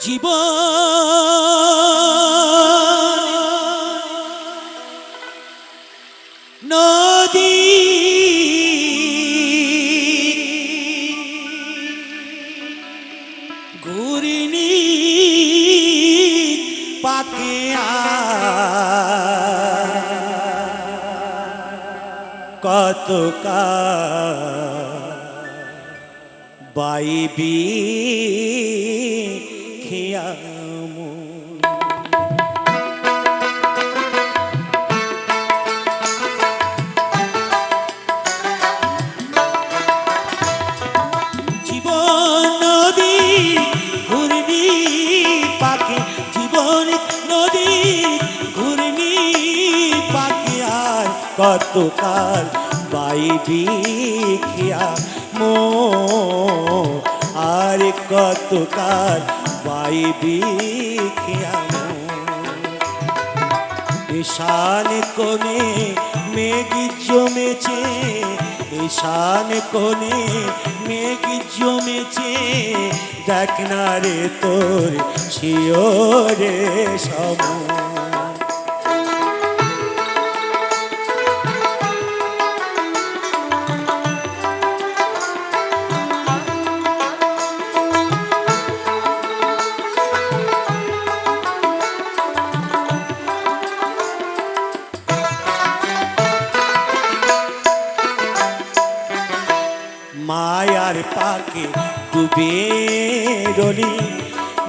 জীবন নদী ঘূর্ণি পাকে কত বাইবি খেয়ামু জীবন নদী ঘূর্ণি পাকে জীবন নদী ঘূর্ণি পাকে আর কতকাল বাইবি খেয়ামু আর কতকাল বাইবি খেয়ামু ঈশান কোণে মেঘ জমেছে ঈশান কোণে মেঘ জমেছে দেখ না রে তোর শিওরে সম মায়ার পাকে ডুবে রলি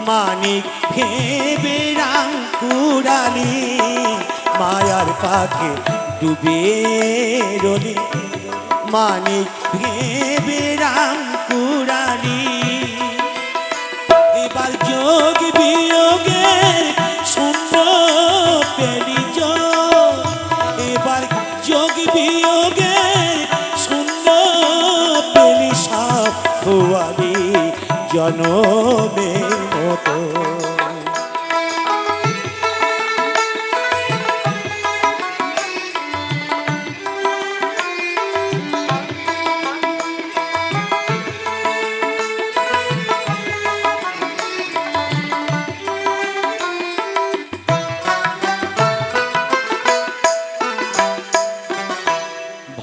মানিক ভেবে রাং কুড়ালি মায়ার পাকে ডুবে রলি মানিক ভেবে রাং কুড়ালি এবার যোগ বিয়োগের শূন্য পেলি এবার যোগ বিয়োগের শূন্য পেলি সব খোয়ালি জনমের মতো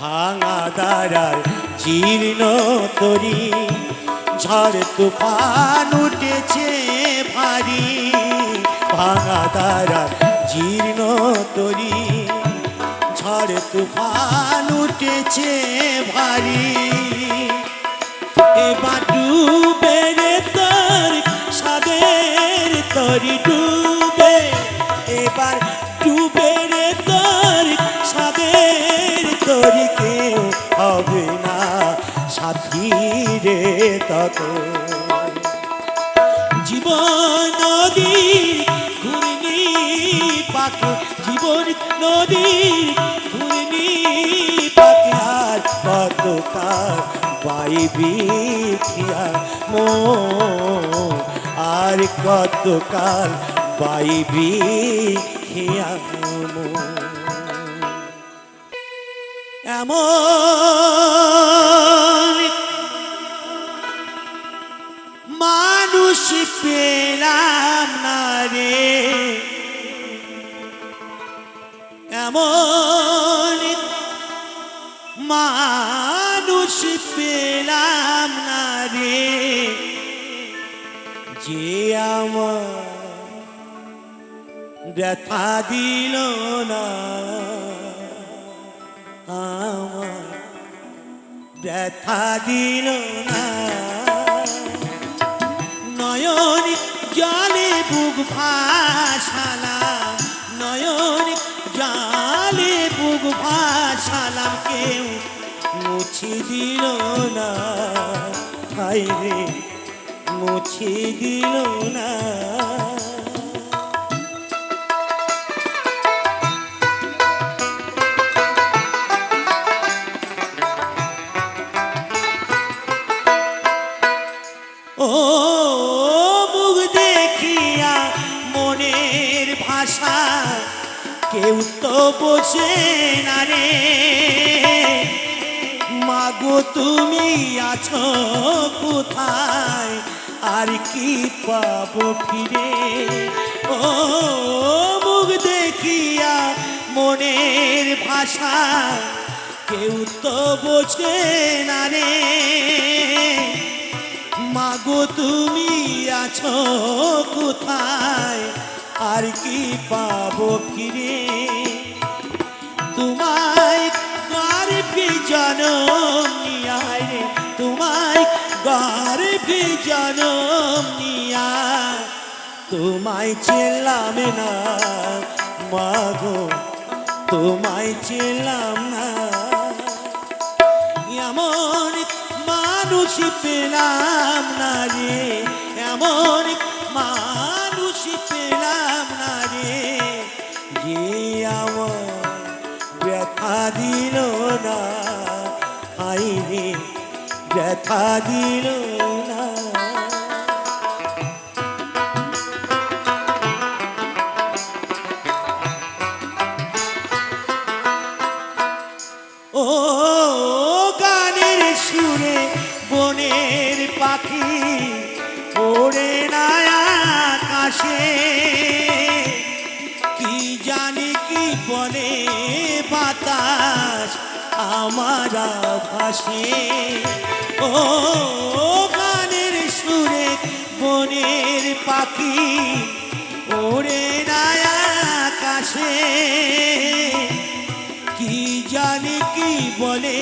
ভাঙা দাঁড়ার জীর্ণ তরি ঝড় তুফান উঠেছে ভারী ভাঙা দাঁড়ার জীর্ণ তরি ঝড় তুফান উঠেছে ভারী এবার ডুবে রে তোর সাদের তরি ডুবে এবার ডুবে রে তোর সাদের তরি কেউ হবে না সাথী রে তত জীবন নদীর ঘূর্ণি পাকে জীবন নদীর ঘূর্ণি পাকে আর কতকাল বাইবি খেয়ামু আর কতকাল বাইবি খেয়ামু এমন মানুষ পেলাম না রে এমন মানুষ পেলাম না রে যে আমার ব্যথা দিল না আমার ব্যথা দিল না নয়ন জলে বুক ভাসালাম নয়ন জলে বুক ভাসালাম কেউ মুছে দিল না হায় রে মুছে দিল না ও মুখ দেখিয়া মনের ভাষা কেউ তো বোঝে না রে মাগো তুমি আছো কোথায় আর কি পাবো ফিরে। ও মুখ দেখিয়া মনের ভাষা কেউ তো বোঝে না রে। মাগো তুমি আছো কোথায়, আর কি পাবো ফিরে। তোমায় গর্ভে জনম নিয়া রে, তোমায় গর্ভে জনম নিয়া তোমায় চেলাম না মাগো, তোমায় চেলাম না। এমন মানুষ পেলাম না রে, এমন মানুষ পেলাম না রে, যে আমার ব্যথা দিল না, হাই রে ব্যথা দিল না। ও গানের সুরে বনের পাখি ওড়ে না আকাশে, কি জানি কি বলে বাতাস আমার ভাসে। ও গানের সুরে বনের পাখি ওড়ে না আকাশে, কি জানি কি বলে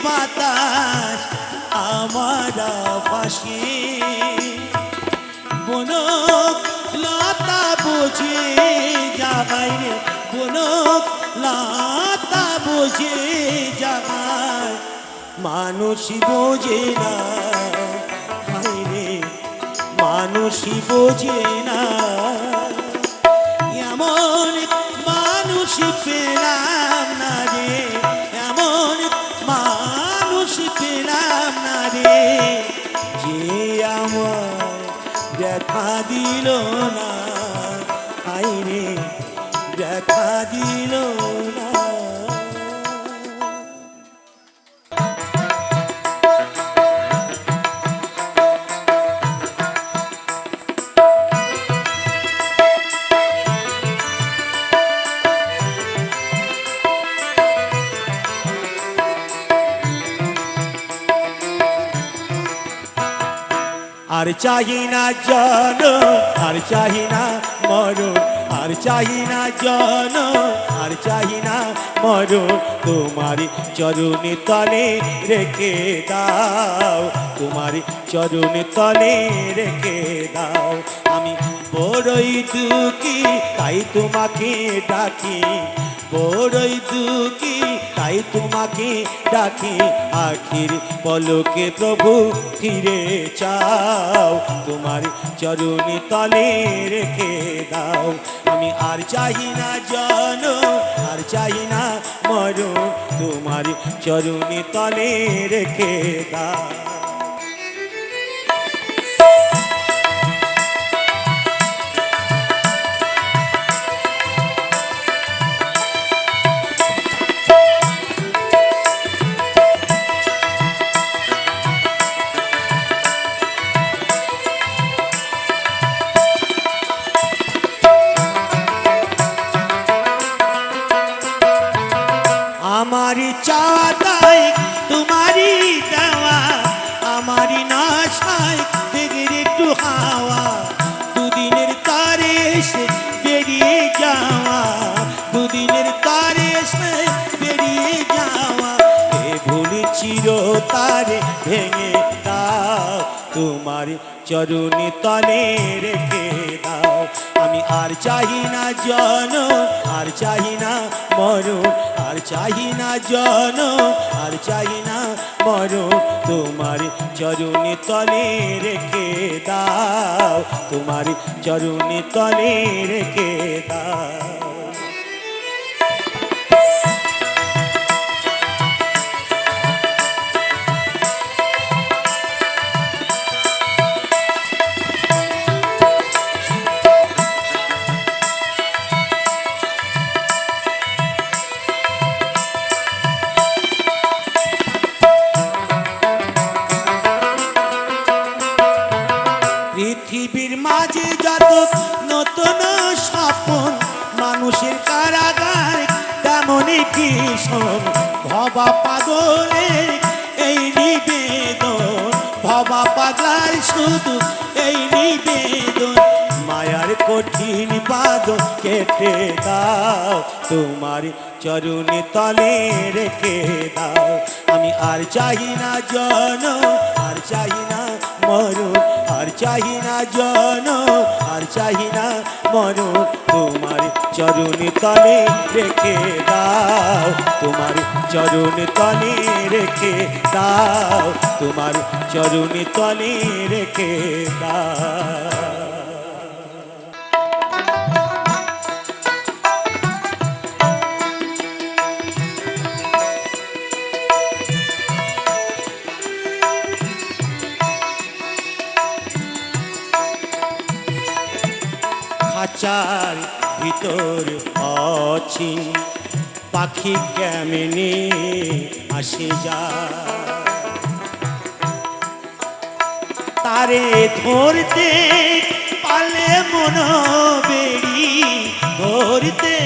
বাতাস আমার ভাসে। বনক লতা বোঝে যাবাই রে, বনক লতা বোঝে যাবাই, মানুষ বোঝে না, হায় রে মানুষ বোঝে না। এমন মানুষ পেলাম না রে, এমন মানুষ পেলাম না রে, যে আমার ব্যথা দিল না, হায় রে ব্যথা দিল না। আর চাহি না জন, আর চাহি না মরণ, আর চাহি না জন, আর চাহি না মরণ, তোমারি চরণে তলে রেখে দাও, তোমারি চরণে তলে রেখে দাও। আমি বড়ই দুঃখী তাই তোমাকে ডাকি, বড়ই দুঃখী তাই তোমাকে ডাকি, আখির পলকে প্রভু ফিরে চাও, তোমার চরণে তলে রেখে দাও। আমি আর চাহি না জন, আর চাহি না মরণ, তোমার চরণে তলে রেখে দাও। আমারি চাঁদাই তোমারি দেওয়া, আমারি নাশায় দেখের একটু হাওয়া, দুদিনের তারে এসে বেরিয়ে যাওয়া, দুদিনের তারে এসে বেরিয়ে যাওয়া, এ ভুল চির তারে ভেঙে দাও, তোমার চরণে তলে রেখে দাও। আমি আর চাহি না জন, আর চাহি না মরণ, আর চাহি না জন, আর চাহি না মরণ, তোমার চরণে তলে রেখে দাও, তোমার চরণে তলে রেখে দাও। পৃথিবীর মাঝে যত নতুন স্বপন, মানুষের কারাগার তেমনই ভীষণ। ভবা পাগলের এই নিবেদন, ভবা পাগলার শুধু এই নিবেদন। মায়ার কঠিন বাঁধন কেটে দাও, তোমার চরণে তলে রেখে দাও। আমি আর চাই না জনম, আর চাই না মরণ, আর চাই না জনম, আর চাই না মরণ। তোমার চরণে তলে রেখে দাও, তোমার চরণে তলে রেখে দাও, তোমার চরণে তলে রেখে দাও। খাঁচার ভিতর অচিন পাখি কেমনে আসে যায়, তারে ধরতে পালে মন বেড়ি, ধরতে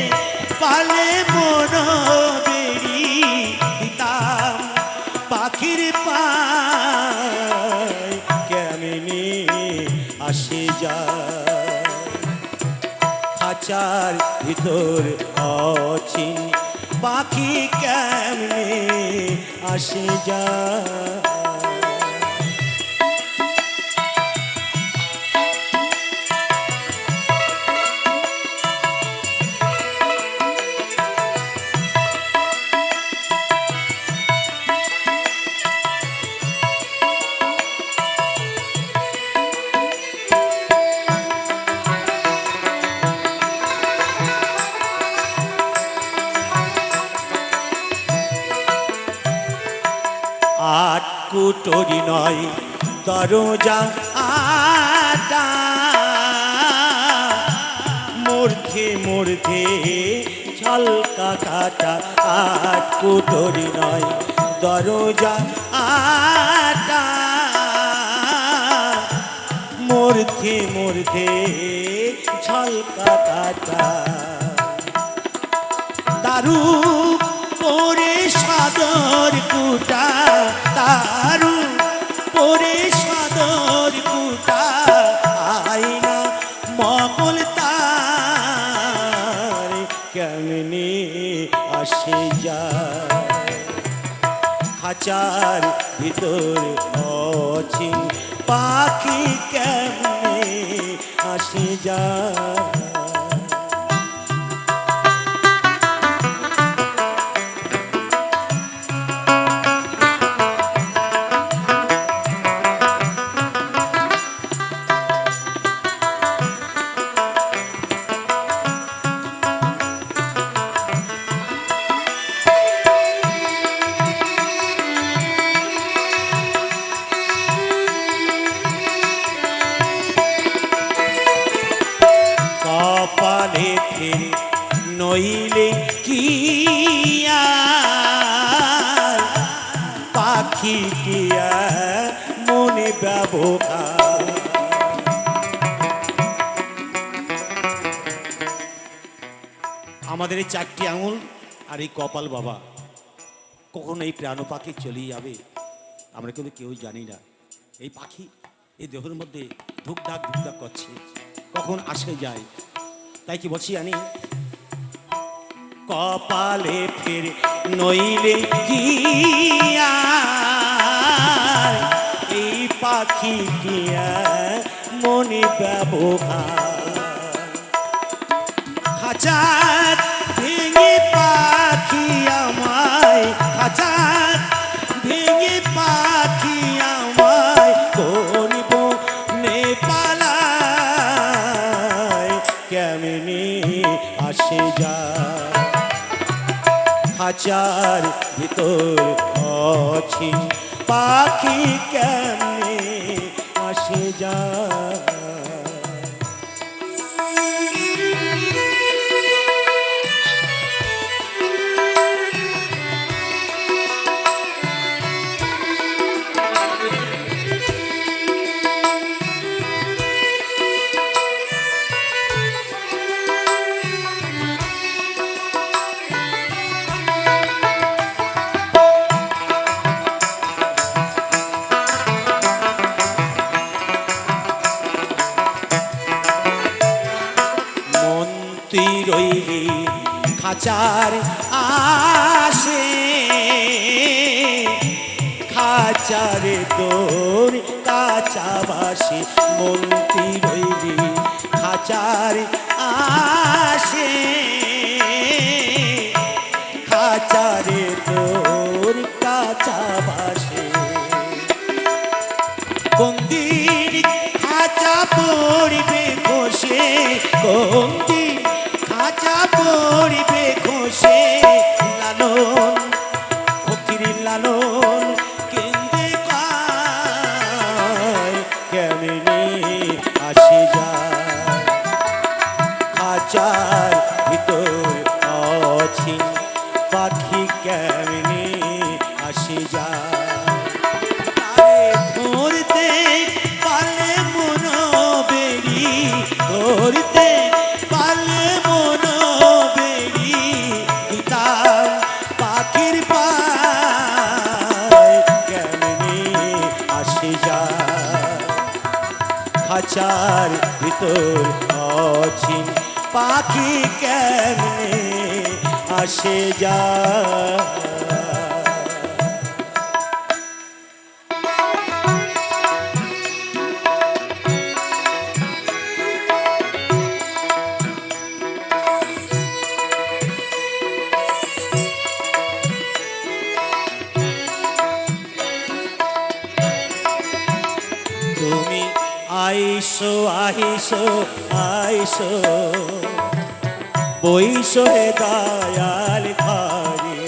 পালে মন বেড়ি দিতাম পাখির পায় কেমনে আসে যায়। খাঁচার ভিতর অচিন পাখি কেমনে আসে যায়। আট কুটরি নয় দরজা আটা, মূর্ধে মূর্ধে ঝলকা কাটা। আট কুটরি নয় দরজা আটা, মূর্ধে মূর্ধে ঝলকা কাটা। দারু পরে সাদর কুটা, দারু পরে সাদর কুটা। আয়না মকল তার কেমনে আসে যায়। খাঁচার ভিতর অচিন পাখি কেমনে আসে যায়। কপালে ফের নইলে কি আর পাখি কি আর মনে ব্যবহার। আমাদের এই চারটি আঙুল আর এই কপাল বাবা, কখন এই প্রাণ পাখি চলে যাবে আমরা কিন্তু কেউ জানি না। এই পাখি এই দেহের মধ্যে ধুকধাক ধুকধাক করছে, কখন আসে যায়। তাই কি বলছি জানি, কপালে ফের নইলে কি আর এই পাখি কি আর মনে ব্যবহার। খাঁচার ভেঙে পাখি আমায়, খাঁচার ভেঙে পাখি আমায় কোন বনে পালায় কেমনে আসে যায়। খাঁচার ভিতর অচিন পাখি কেমনে আসে যায়। তৈরি খাঁচার আসে, খাঁচারে তোর কাঁচা বাসে মন্ত্রী তৈরি খাঁচার আসে, খাঁচারে তোর কাঁচা বাসে। কোনদিন খাঁচা পড়বে খসে, কোনদিন খাঁচা পড়বে খসে, লালন ফকির লালন কেন্দে কায় কেমনে আসে যায়, খাঁচার ভিতর অচিন পাখি কেমনে আসে যায়। ধরতে পারলে মন বেরি, ধরতে পারলে মন বেরি, দিতাম পাখির পায় কেমনে আসে যায়, খাঁচার ভিতর অচিন পাখি কেমনে আসে যায়। তুমি আইসো আইসো আইসো বইসো হে দয়াল ঘরে,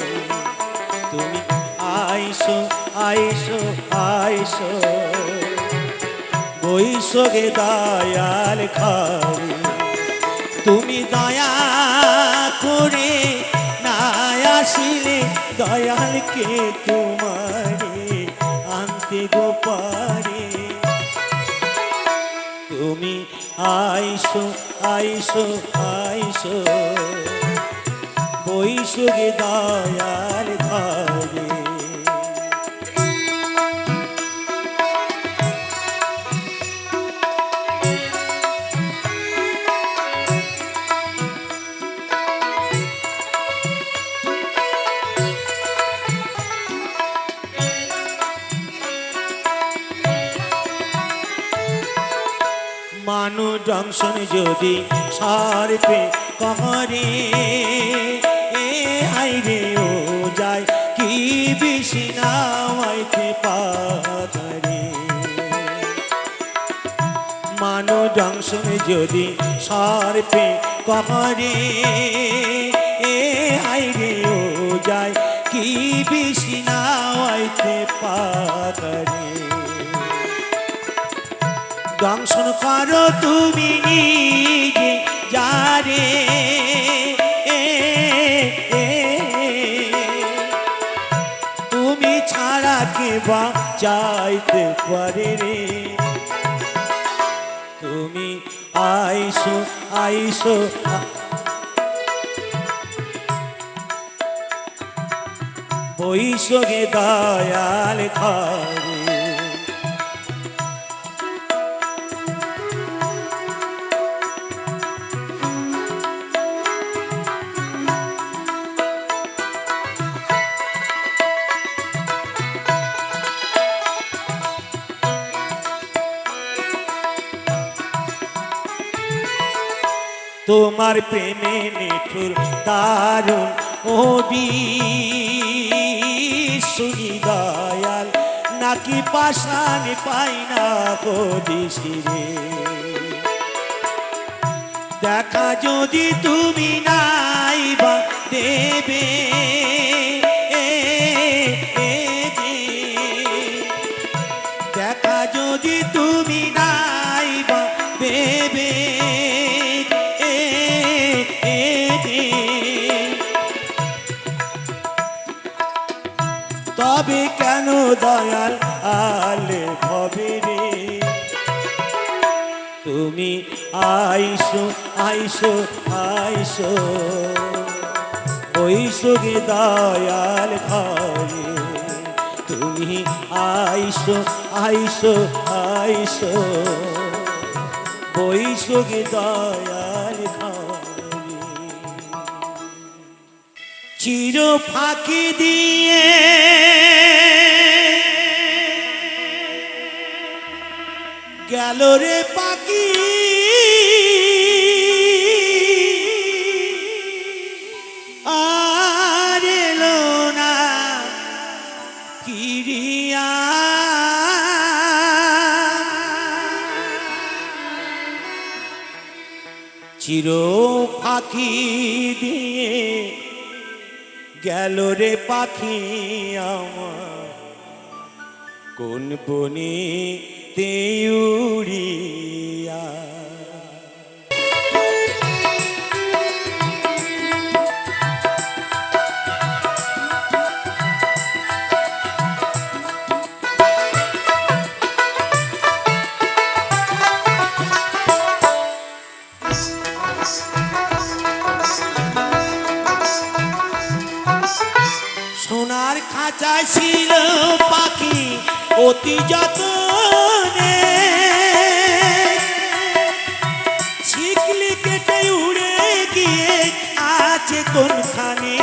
তুমি আইসো আইসো আইসো বইসো হে দয়াল ঘরে, তুমি দয়া করে না আসিলে দয়ালকে তোমারে আনতে গোপারে। তুমি আইসো আইসো আইসো বইসো গে দয়াল ঘরে, মানু জংশন যদি সারপে কহরে, এ হাইরে ও যায় কি বেশি নামাইতে পারে। মানু জংশন যদি সারপে কহরে, এ হাইরে ও যায় কি বেশি নামাইতে পারে। দংশন করো তুমি নিজে যারে, তুমি ছাড়া কে বা চাইতে পারে রে। তুমি আইসো আইসো বইসো গে দয়াল ঘরে, তোমার প্রেমে নিঠুর দারুণ ওবি শুনি দয়াল নাকি পাশান পাই না দিশিরে। দেখা যদি তুমি নাই বা দেবে, দেখা যদি তুমি নাই বা দেবে, তবে কেন দয়াল আলে হবে রে। তুমি আইসো আইসো আইসো বইসো গে দয়াল ঘরে, তুমি আইসো আইসো আইসো বইসো গে দয়াল ঘরে। চির ফাঁকি দিয়ে গেল রে পাখি আর এলো না ফিরিয়া চির ফাঁকি দিয়ে গেল রে পাখি আমার কোন বনে তে উড়িয়া সোনার খাঁচায় ছিল পাখি অতি যতনে ছিকলি কেটে উড়ে গিয়ে আছে কোনখানে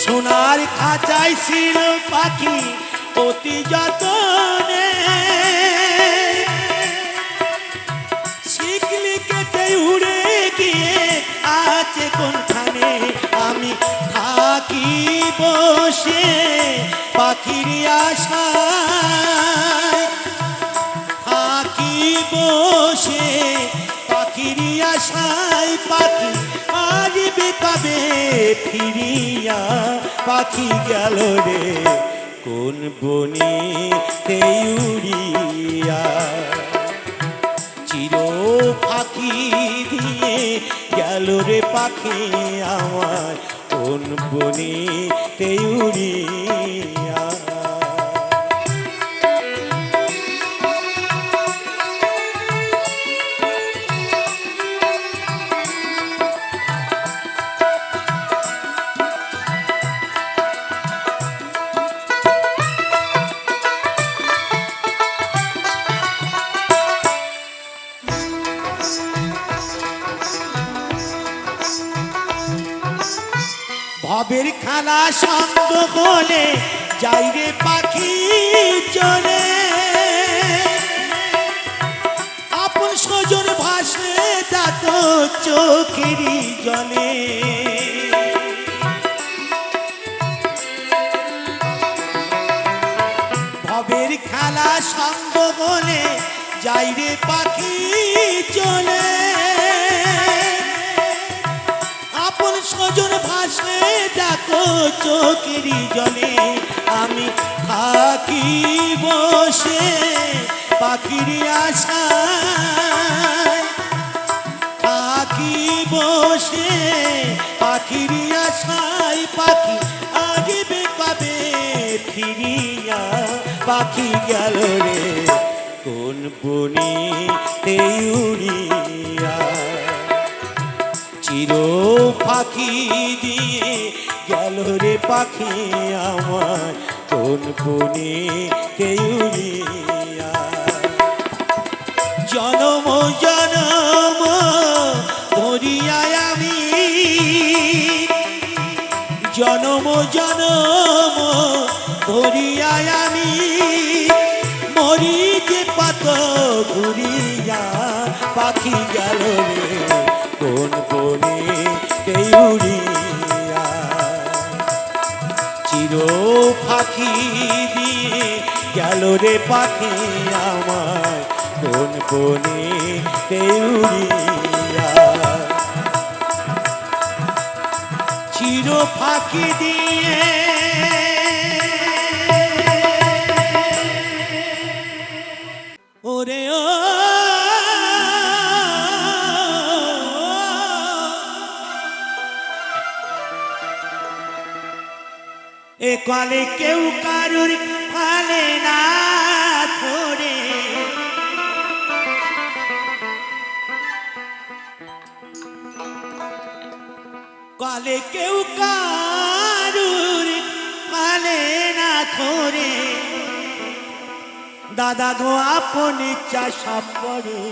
সোনার খাঁচায় ছিল পাখি অতি যতনে উড়ে গিয়ে আছে কোনখানে আমি থাকি বসে পাখির আশায় থাকি বসে পাখির আশায় পাখি আসবে কবে ফিরিয়া পাখি গেল রে কোন বনে তে উড়িয়া চির ফাঁকি দিয়ে গেল রে পাখি আমার কোন বনে তে উড়িয়া ভবের খালা সঙ্গ হলে যাই রে পাখি চলে আপন সজন ভাসে যাত চোখেরই জলে ভবের খালা সঙ্গ হলে যাই রে পাখি চলে সজন ভাসে ডাকো চোখেরই জলে আমি থাকি বসে পাখির আশায় থাকি বসে পাখির আশায় পাখি আসবে কবে ফিরিয়া পাখি গেল রে কোন বনে তে উড়িয়া চির ফাঁকি দিয়ে গেল রে পাখি আমার কোন বনে তে উড়িয়া জনম জনম ধরিয়া আমি জনম জনম ধরিয়া আমি মরি যে পাত ঘুরিয়া পাখি গেল রে কোন বনে তে উড়িয়া চির ফাঁকি দিয়ে গেল রে পাখি আমার কোন বনে তে উড়িয়া চির ফাঁকি দিয়ে ওরে ও এ কালে কেউ কারুর ফালে না ধরে কালে কেউ কারুর ফালে না ধরে দাদা গো আপন ইচ্ছা সব করে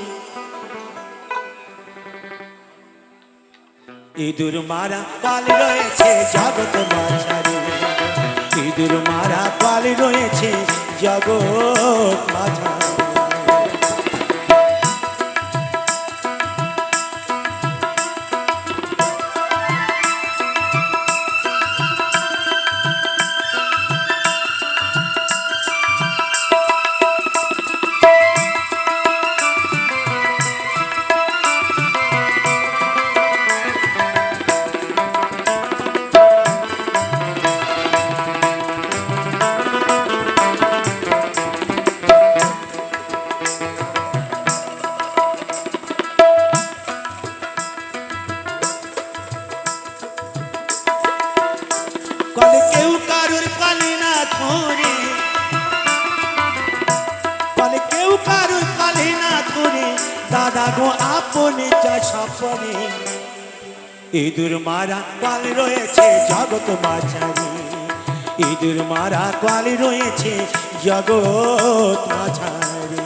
ইঁদুর মারা পাল রয়েছে জগৎ মাঝারে, ইঁদুর মারা পাল রয়েছে জগৎ মাঝারে। কলে কেউ কারুর পালে না ধরে, কলে কেউ কারুর পালে না ধরে, দাদা গো আপনে যা স্বপনে। ইঁদুর মারা পাল রয়েছে জগৎ মাঝারে, ইঁদুর মারা পাল রয়েছে জগৎ মাঝারে।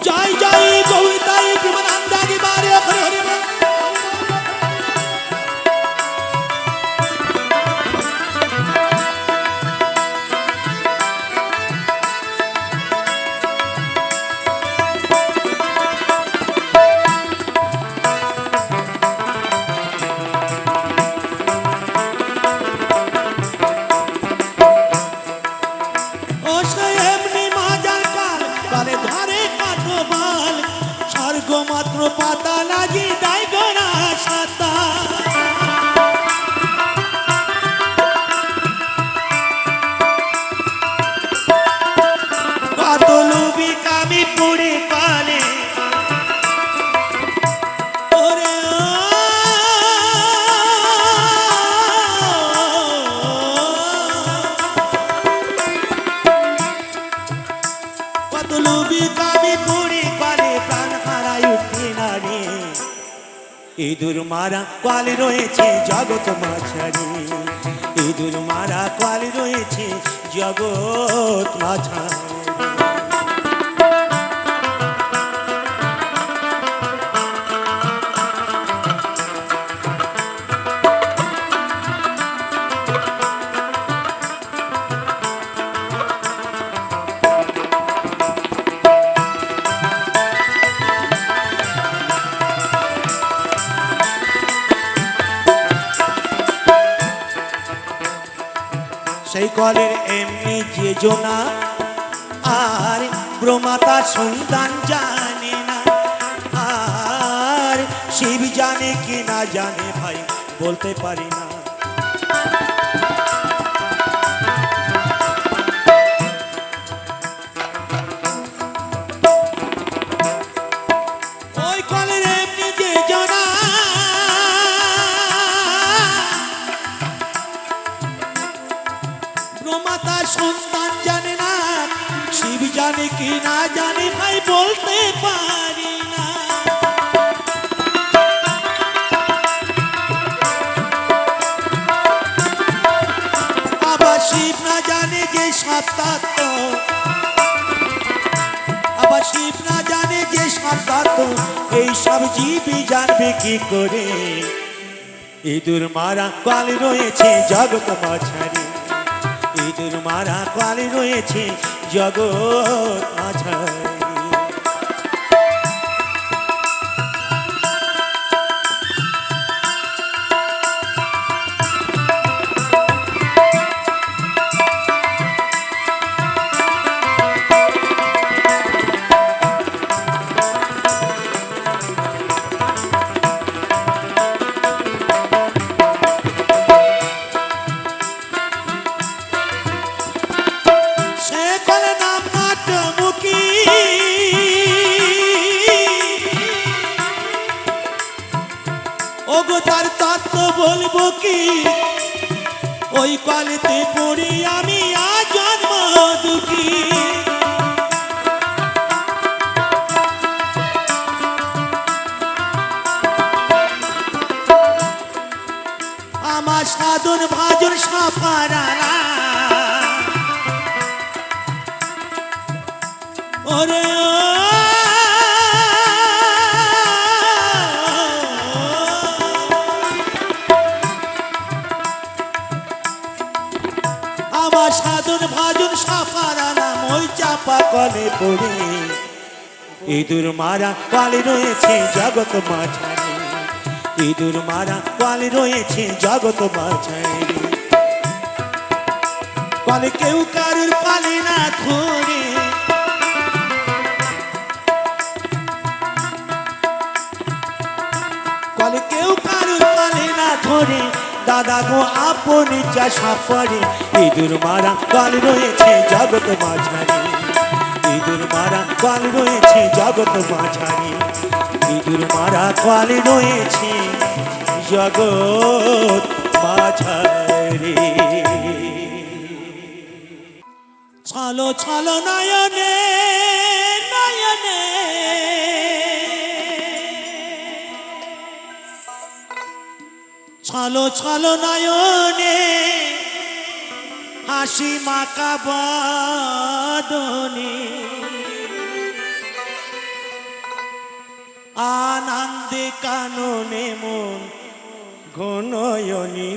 জয় জয় গৌরতাই প্রেমানন্দারি বারে হরে হরে। স্বর্গ মাত্র পাতা লাগি দায় গোড়া সাতা, কত লুবি কামি পুড়ে কালে। ওরে কত লুবি কামি পুড়ে কালে, প্রাণ হারায় উঠে না রে। ইঁদুর মারা পাল রয়েছে জগৎ মাঝারে, ইঁদুর মারা পাল রয়েছে জগৎ মাঝারে। সেই কলের এমনি যে জোনা, আর ব্রহ্মাতা সন্তান জানে না, আর শিব জানে কি না জানে ভাই বলতে পারি না। ওই কলের এমনি যে জোনা, ব্রহ্মাতা সন্তান জানে না, শিব জানে কি না জানে ভাই বলতে পারি না। আবার শিব না জানে যে সাত্তাত্ম, আবার শিব না জানে যে সাত্তাত্ম, এই সব জীবই জানবে কি করে। ইঁদুর মারা পাল রয়েছে জগৎ মাঝারে, ইঁদুর মারা পাল রয়েছে জগৎ মাঝারে। ওগো তার তত্ত্ব বলবো কি, ওই কলেতে পড়ি আমি আজন্ম দুঃখী। আমার সাধন ভাজন সাফারালা, ওরে মারা নাম ওই চাপা কলে পড়ে ইঁদুর মারা কলে রয়েছে জগৎ মাঝারে ইঁদুর মারা কলে রয়েছে জগৎ মাঝারে কলে কেউ কারুর পালে না ধরে কলে কেউ কারুর পালে না ধরে দাদা গো আপনি যা সাপড়ে ইঁদুর মারা কলে রয়েছে জগৎ মাঝারে ইঁদুর মারা কলে রয়েছে জগৎ মাঝারে ইঁদুর মারা কলে রয়েছে জগৎ মাঝারে ছলো ছলো নয়নে নয়নে ছলো ছলো নয়নে হাসি মাকা বদনে আনন্দে কাননে মন ঘনয়নি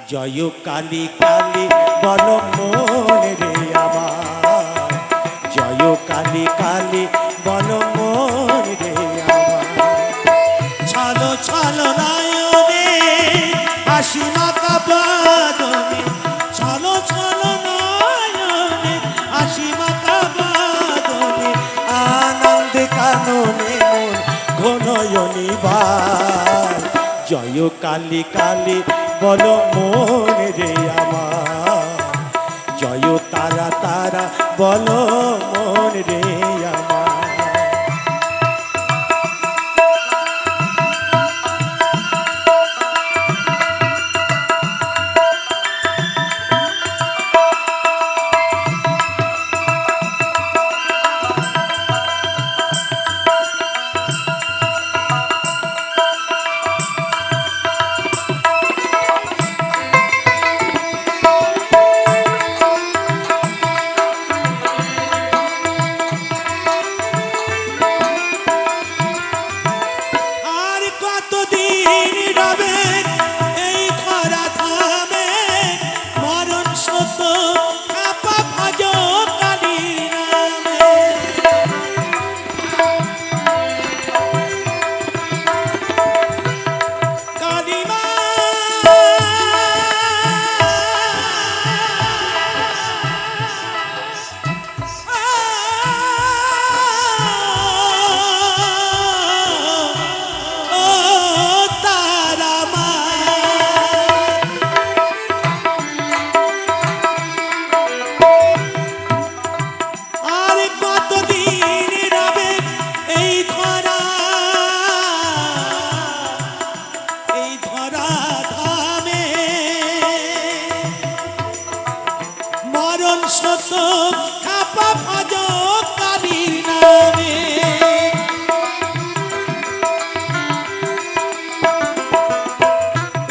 জয় কালী কালী বল মনে রে আমার জয় কালী কালী বল মনে রে আমার ছলো ছলো নয়নে হাসি মাকা বদনে ছলো ছলো নয়নে হাসি মাকা বদনে আনন্দে কাননে মন ঘনয়নি জয় কালী কালী বল মনে রে আমার জয় তারা তারা বল মনে রে আমার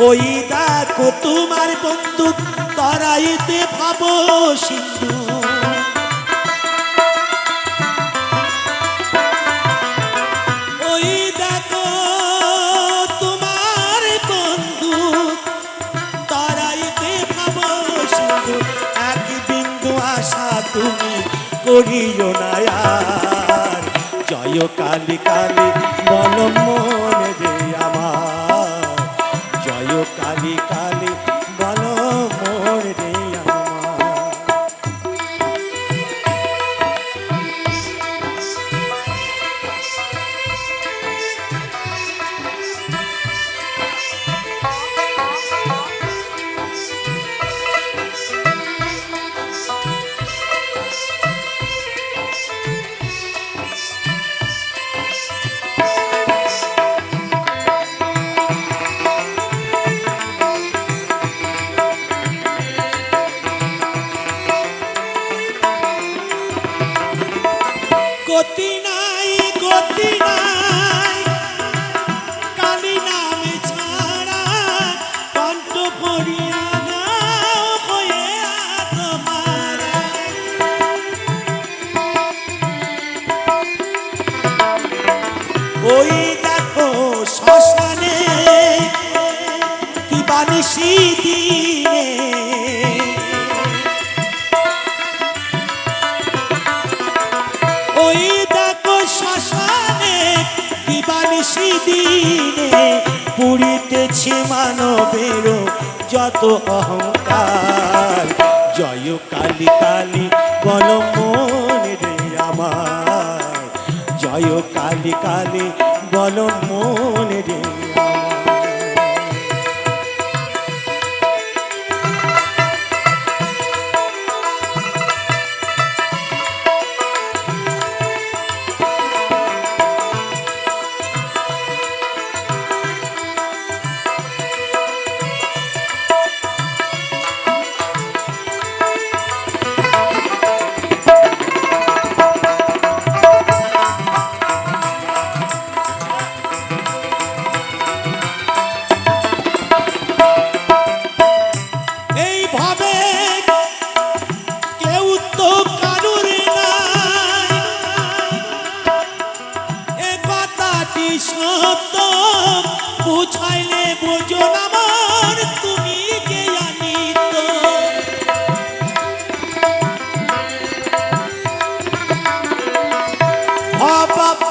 ওই দেখো তোমার বন্দুক তরাইতে ভাবো সিন্ধু ওই দেখো তোমার বন্দুক তরাইতে ভাবো সিন্ধু এক বিন্দু আশা তুমি করিও না আর জয় কালী কালী বল মনে রে আমার জয় কালী কালী বল মনে রে গতি নাই কালী নামে ছাড়া কণ্ঠ পড়িয়া নাও হয়ে তোমার ওই দেখো শ্মশানে কি বানিসি দিনে ওই দেখো শ্মশানে দিবানিশি দিনে পুরিতেছে মানবের যত অহংকার। জয় কালী কালী বল মন রে আমার, জয় কালী কালী বল মন রে শব্দ বুঝাইলে বোঝো আমার তুমি যে জানিত।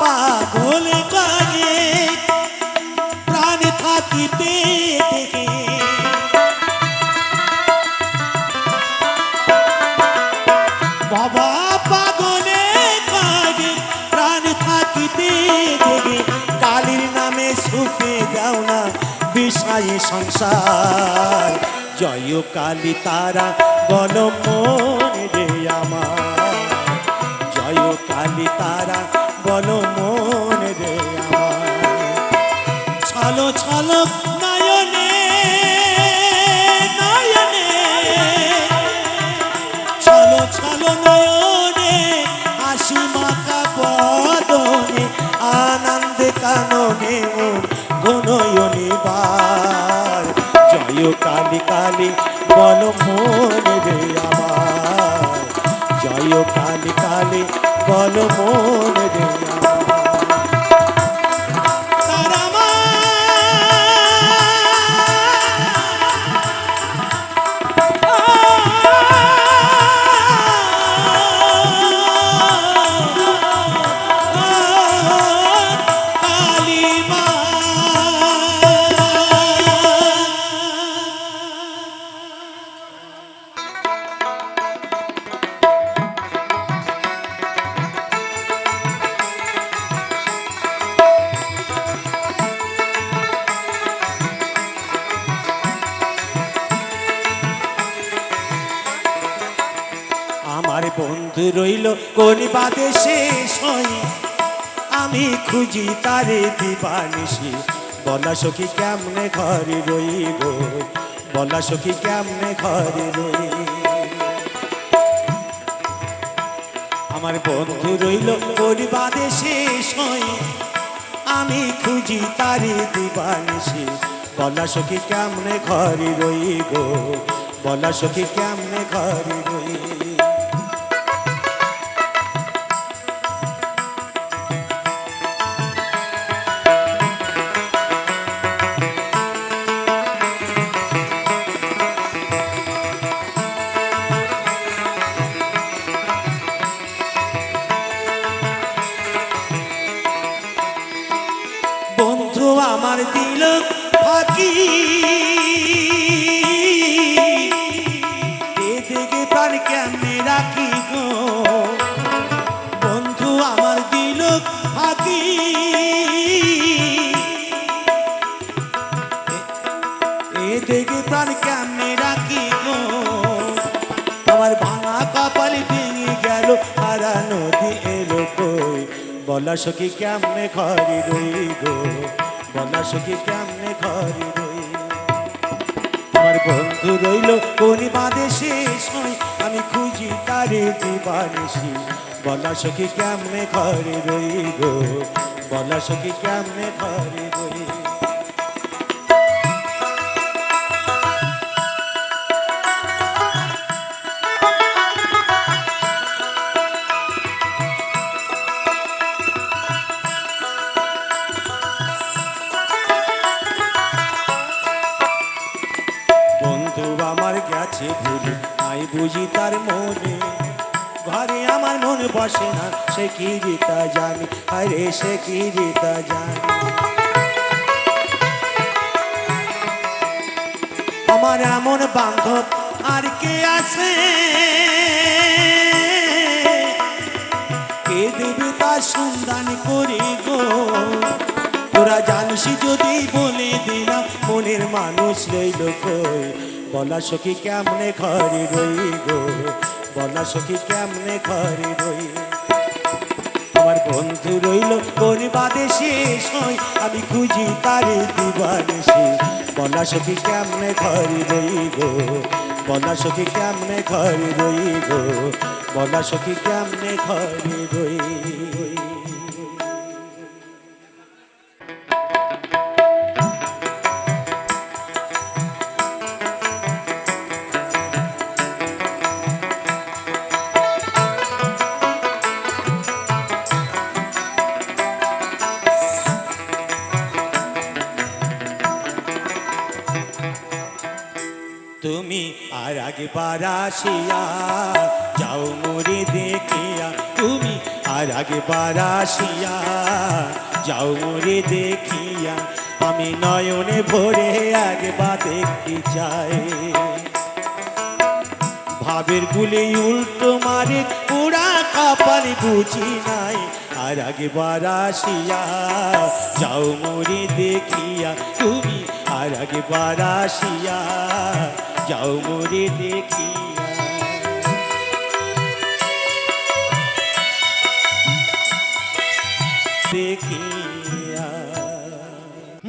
পাগল কাজে প্রাণ থাকিতে দেখে বাবা পাগলে কাজে প্রাণ থাকিতে দেখে কালীর নামে সুখে যাও না বিষয়ে সংসার। জয় কালী তারা বল মন রে আমার, জয় কালী তারা বল মন রে আমার। ছলো ছলো নয়নে নয়নে, ছলো ছলো নয়নে হাসি মাখা বদনে আনন্দে কাননে ঘনয়নিবার। জয় কালী কালী বল মন রে আমার, জয় কালী কালী বল মন রে আমার। আমার বন্ধু রইল কোন বাদে শেষ হই, আমি খুঁজি তারে দিবানিশি। বলা সখী কেমনে ঘরে রই গো, বলা সখী কেমনে ঘরে রই। আমার বন্ধু রইল কোন বাদে শেষ হই, আমি খুঁজি তারে দিবানিশি। বলা সখী কেমনে ঘরে রই গো, বলা সখী কেমনে ঘরে রই। বন্ধু আমার দিল ফাঁকি দেখে প্রাণ কেমনে রাখি গো, বন্ধু আমার দিল ফাঁকি দেখে প্রাণ কেমনে রাখি গো। আমার ভাঙা কপাল ভেঙে গেল হারা নদী এলো কই। বলা সখী কেমনে ঘরে রই গো, বলা সখী কেমনে ঘরে রই। আমার বন্ধু রইল কোন বাদে শেষ হই, আমি খুঁজি তারে দিবানিশি। বলা সখী কেমনে ঘরে রই গো, বলা সখী কেমনে ঘরে রই। বন্ধু আমার গেছে ভুলে নাই বুঝি তার মনে ঘরে আমার মন বসে না সে কি তা জানি আরে সে কি তা জানি আমার এমন বান্ধব আর কে আছে কে দেবে তার সন্ধান করি গো তোরা জানিস যদি বলে দিলাম মনের মানুষ রইল কই বলা সখী কেমনে ঘরে রই গো বলা সখী কেমনে ঘরে রই আমার বন্ধু রইল কোন বাদে শেষ হয় আমি খুঁজি তারে দিবানিসি বলা সখী কেমনে ঘরে রই গো বলা সখী কেমনে ঘরে রই গো বলা সখী কেমনে ঘরে রই তুমি আর একবার আসিয়া যাও মোরে দেখিয়া তুমি আর একবার আসিয়া যাও মোরে দেখিয়া আমি নয়নে ভরে একবার দেখতে চাই ভাবের গুলি উল্টো মারে পুরা কপাল বুঝি নাই আর একবার আসিয়া যাও মোরে দেখিয়া তুমি আর একবার আসিয়া যাও মোরে দেখিয়া দেখিয়া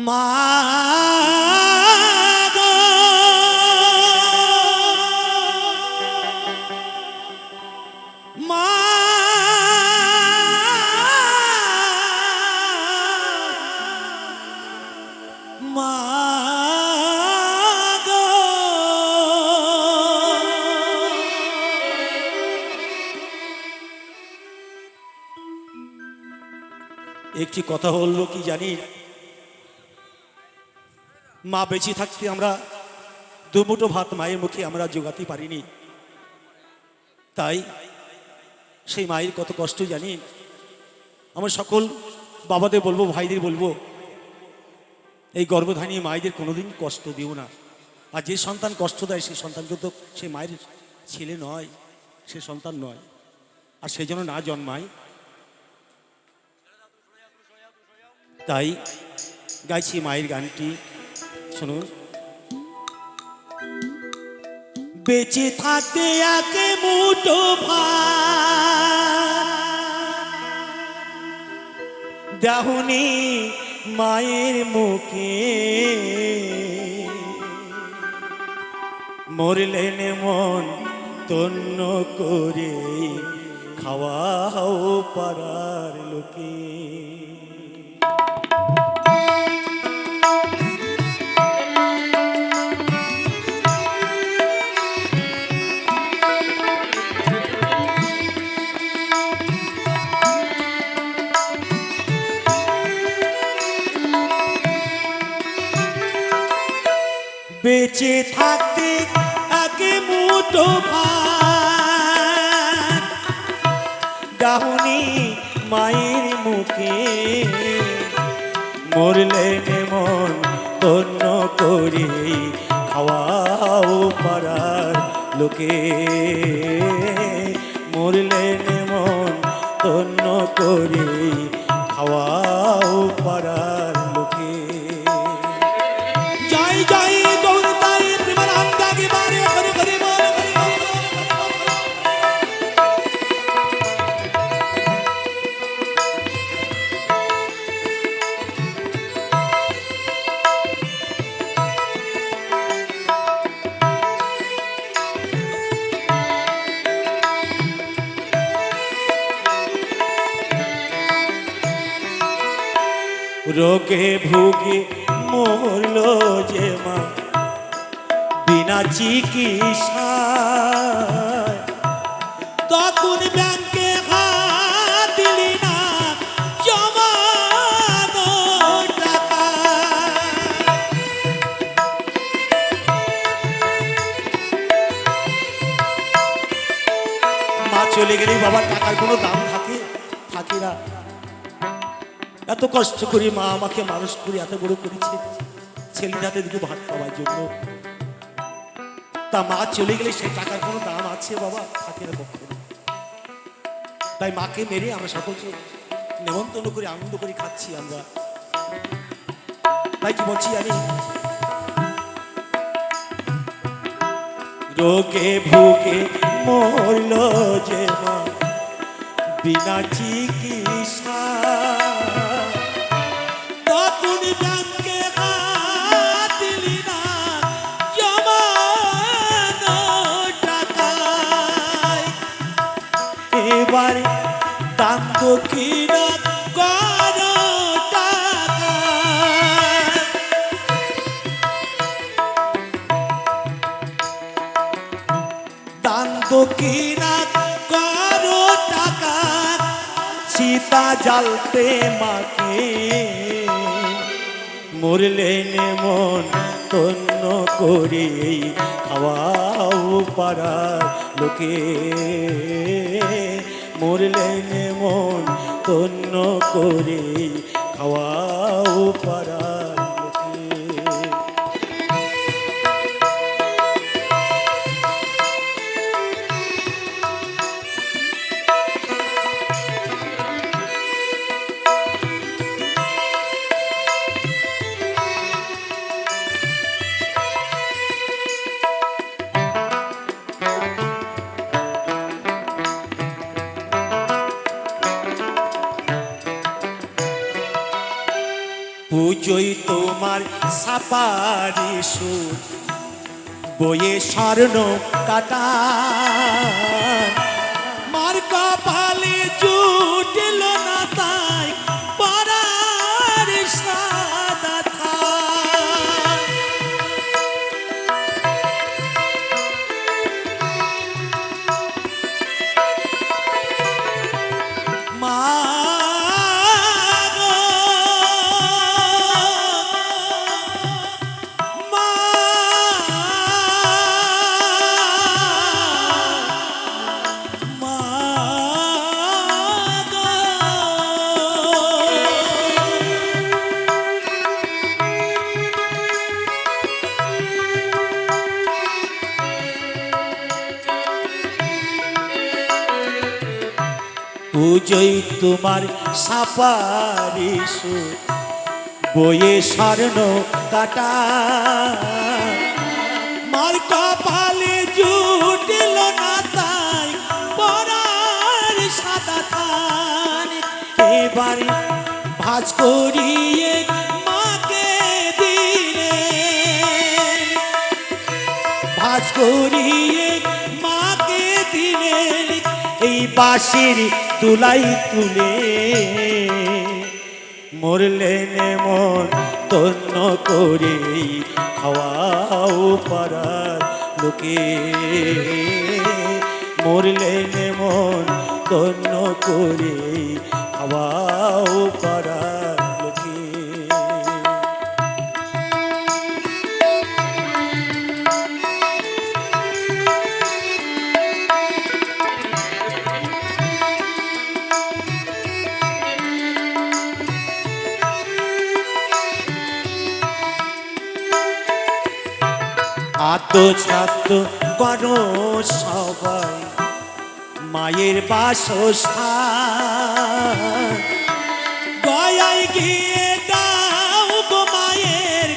মা গো মা মা একটি কথা হলো কি জানি মা বেঁচে থাকতে আমরা দুমুঠো ভাত মায়ের মুখে আমরা জোগাতে পারিনি তাই সেই মায়ের কত কষ্ট জানি আমার সকল বাবাদের বলবো ভাইদের বলবো এই গর্ভধারী মায়েদের কোনোদিন কষ্ট দিও না আর যে সন্তান কষ্ট দেয় সেই সন্তানকে তো সেই মায়ের ছেলে নয় সে সন্তান নয় আর সেই জন্য না জন্মায় তাই গাইছি মায়ের গানটি শুনুন বেঁচে থাকতে একে মুঠো ভাত দাহুনি মায়ের মুখে মরলেন মন তন্ন করে খাওয়াও পাড়ার লোকে বেঁচে থাকতে আগে মুঠো ভাত দাহুনি মায়ের মুখে মরলেন মন তন্ন করে খাওয়াও পাড়ার লোকে মরলেন মন তন্ন করে খাওয়াও পাড়ার লোকে জয় জয় গৌর তাই প্রেমানন্দ কি বারে হরি হরি বল রোগে ভুগে মরল যে মা বিনা চিকিৎসা তখন ব্যাংকে হাত দিলি না জমানো টাকা চলে গেলেই বাবা টাকার কোনো দাম থাকে থাকে না। এত কষ্ট করে মা আমাকে মানুষ করে এত বড় করেছে ছেলেটাতে দুটো ভাত পাওয়ার জন্য। তা মা চলে গেলে সেই টাকার কোনো দাম আছে বাবা? থাকে না কখনো। তাই মাকে মেরে আমরা সকলকে নেমন্তন্ন করে আনন্দ করে খাচ্ছি আমরা। তাই কি বলছি আমি, রোগে ভোগে মরল যে মা বিনা চিকিৎসা, তুমি ব্যাংকে হাত দিলি না জমানো টাকায়, এবারে দান দক্ষিণা করো টাকায়। দান দক্ষিণা করো টাকা, সীতা জ্বালতে মাকে মরলেন মন তন্ন করে খাওয়াও পাড়ার লোকে, মরলেন মন তন্ন করে খাওয়াও পাড়ার লোকে। পুজোই তোমার সাপারি সুর বয়ে স্বর্ণ কাটা, মার কপালে জুটল না তাই পরার সাদা থান। মা পুজোই তোমার সাপারি সুর বয়ে স্বর্ণ কাটা, মার কপালে জুটল না তাই পরার সাদা থান। এবারে ভাজ করিয়ে মাকে দিলে, ভাজ করিয়ে মাকে দিলে এই বাঁশির তুলাই তুলে, মরলেন মন তন্ন করে খাওয়াও পাড়ার লোকে, মরলেন মন তন্ন করে খাওয়াও পাড়ার লোকে। আত্মছাত্র করো সবাই মায়ের বাসস্থান, গয়ায় গিয়ে দাও গো মায়ের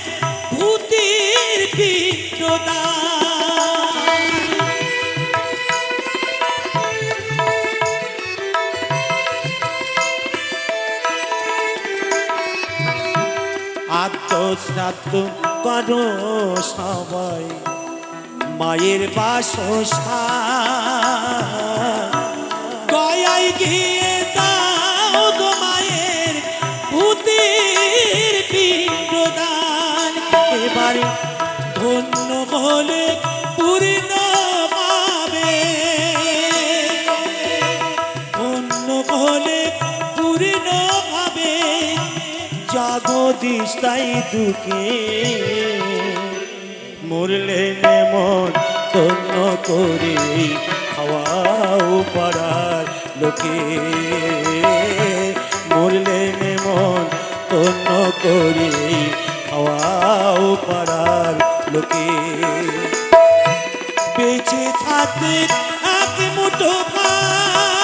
ভূতির পিণ্ডদান। আত্মছাত্র করো সবাই মায়ের বাসস্থান, গয়ায় গিয়ে দাও গো মায়ের ভূতির পিণ্ডদান। এবারে ধন্য বলে পূর্ণ পাবে, ধন্য বলে পূর্ণ পাবে জগদীশটাই দুঃখে, মরলেন মন তন্ন করে খাওয়াও পাড়ার লোকে, মরলে মন তন্ন করে খাওয়াও পাড়ার লোকে। বেঁচে থাকতে এক মুঠো ভাত